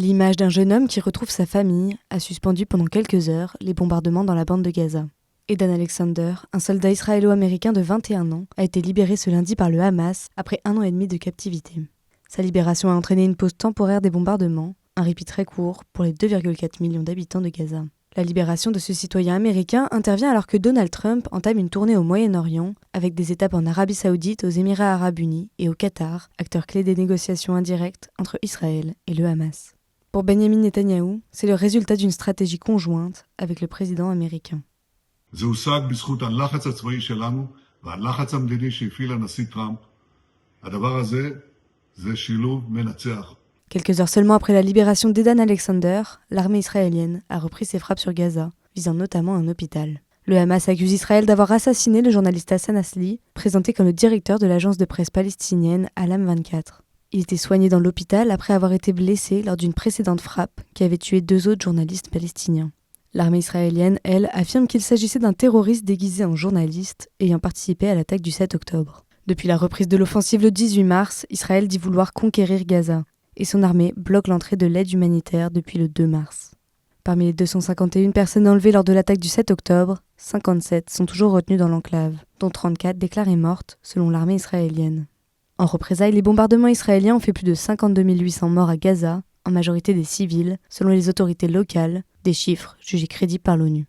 L'image d'un jeune homme qui retrouve sa famille a suspendu pendant quelques heures les bombardements dans la bande de Gaza. Edan Alexander, un soldat israélo-américain de 21 ans, a été libéré ce lundi par le Hamas après 1 an et demi de captivité. Sa libération a entraîné une pause temporaire des bombardements, un répit très court pour les 2,4 millions d'habitants de Gaza. La libération de ce citoyen américain intervient alors que Donald Trump entame une tournée au Moyen-Orient, avec des étapes en Arabie Saoudite, aux Émirats Arabes Unis et au Qatar, acteurs clés des négociations indirectes entre Israël et le Hamas. Pour Benjamin Netanyahou, c'est le résultat d'une stratégie conjointe avec le président américain. זה הושג בזכות הלחץ הצבאי שלנו והלחץ המדיני שהפעיל הנשיא טראמפ. הדבר הזה זה שילוב מנצח. Quelques heures seulement après la libération d'Edan Alexander, l'armée israélienne a repris ses frappes sur Gaza, visant notamment un hôpital. Le Hamas accuse Israël d'avoir assassiné le journaliste Hassan Asli, présenté comme le directeur de l'agence de presse palestinienne Alam 24. Il était soigné dans l'hôpital après avoir été blessé lors d'une précédente frappe qui avait tué 2 autres journalistes palestiniens. L'armée israélienne, elle, affirme qu'il s'agissait d'un terroriste déguisé en journaliste ayant participé à l'attaque du 7 octobre. Depuis la reprise de l'offensive le 18 mars, Israël dit vouloir conquérir Gaza, et son armée bloque l'entrée de l'aide humanitaire depuis le 2 mars. Parmi les 251 personnes enlevées lors de l'attaque du 7 octobre, 57 sont toujours retenues dans l'enclave, dont 34 déclarées mortes selon l'armée israélienne. En représailles, les bombardements israéliens ont fait plus de 52 800 morts à Gaza, en majorité des civils, selon les autorités locales, des chiffres jugés crédibles par l'ONU.